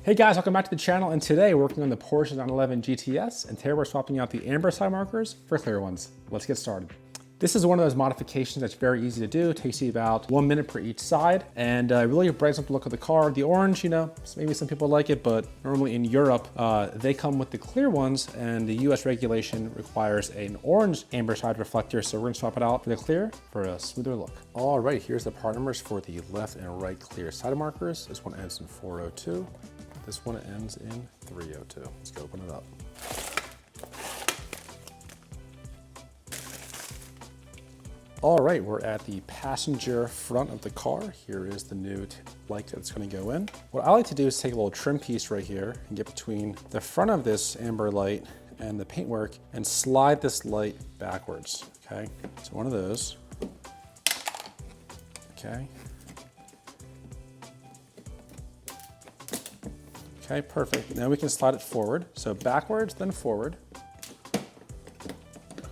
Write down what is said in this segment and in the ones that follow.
Hey guys, welcome back to the channel, and today we're working on the Porsche 911 GTS, and today we're swapping out the amber side markers for clear ones. Let's get started. This is one of those modifications that's very easy to do. It takes you about 1 minute per each side, and really brightens up the look of the car. The orange, maybe some people like it, but normally in Europe, they come with the clear ones, and the US regulation requires an orange amber side reflector, so we're gonna swap it out for the clear for a smoother look. All right, here's the part numbers for the left and right clear side markers. This one ends in 402. This one ends in 302. Let's go open it up. All right, we're at the passenger front of the car. Here is the new light that's gonna go in. What I like to do is take a little trim piece right here and get between the front of this amber light and the paintwork and slide this light backwards, okay? So one of those, okay. Okay, perfect. Now we can slide it forward. So backwards, then forward.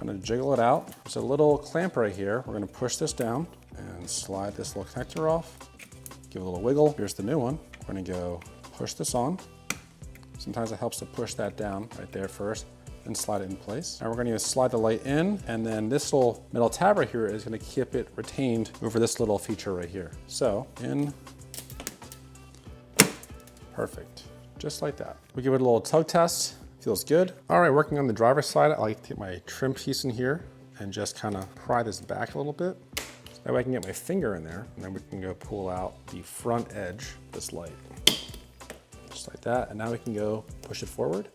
Gonna jiggle it out. There's a little clamp right here. We're gonna push this down and slide this little connector off. Give it a little wiggle. Here's the new one. We're gonna go push this on. Sometimes it helps to push that down right there first and slide it in place. Now we're gonna slide the light in, and then this little metal tab right here is gonna keep it retained over this little feature right here. So in, perfect. Just like that. We give it a little tug test. Feels good. All right, working on the driver's side, I like to take my trim piece in here and just kind of pry this back a little bit. That way I can get my finger in there, and then we can go pull out the front edge of this light. Just like that, and now we can go push it forward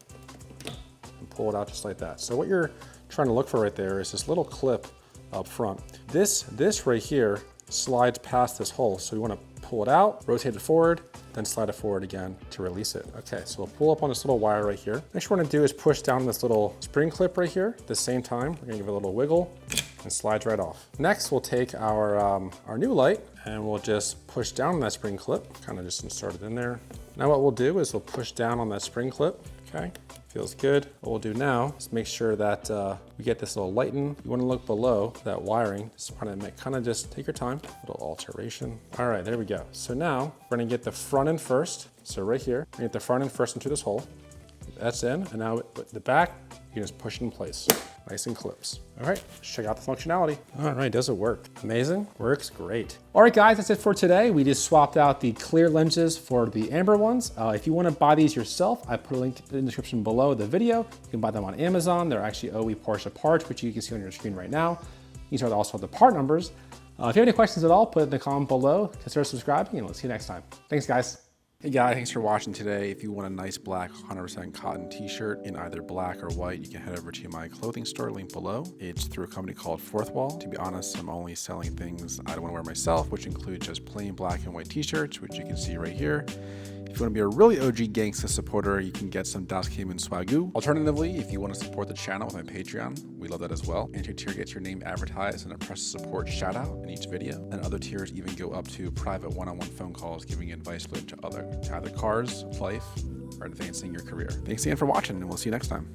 and pull it out just like that. So what you're trying to look for right there is this little clip up front. This right here slides past this hole, so we want to pull it out, rotate it forward, then slide it forward again to release it. Okay, so we'll pull up on this little wire right here. Next we're gonna do is push down this little spring clip right here. At the same time, we're gonna give it a little wiggle and slides right off. Next, we'll take our new light and we'll just push down on that spring clip, kind of just insert it in there. Now what we'll do is we'll push down on that spring clip, okay? Feels good. What we'll do now is make sure that we get this little light in. You want to look below that wiring. Just kind of just take your time. Little alteration. All right, there we go. So now we're gonna get the front end first. So right here, we get the front end first into this hole. That's in, and now with the back, you just push it in place. Nice and clips. All right, let's check out the functionality. All right, does it work? Amazing, works great. All right guys, that's it for today. We just swapped out the clear lenses for the amber ones. If you wanna buy these yourself, I put a link in the description below the video. You can buy them on Amazon. They're actually OE Porsche parts, which you can see on your screen right now. These are also the part numbers. If you have any questions at all, put it in the comment below. Consider subscribing, and we'll see you next time. Thanks guys. Hey guys, thanks for watching today. If you want a nice black 100% cotton t-shirt in either black or white, you can head over to my clothing store link below. It's through a company called Fourth Wall. To be honest, I'm only selling things I don't want to wear myself, which include just plain black and white t-shirts, which you can see right here. If you want to be a really OG gangsta supporter, you can get some Das Cayman Swagoo. Alternatively, if you want to support the channel with my Patreon, we love that as well. And your tier gets your name advertised and a press support shout out in each video. And other tiers even go up to private one-on-one phone calls, giving you advice related to either cars, life, or advancing your career. Thanks again for watching, and we'll see you next time.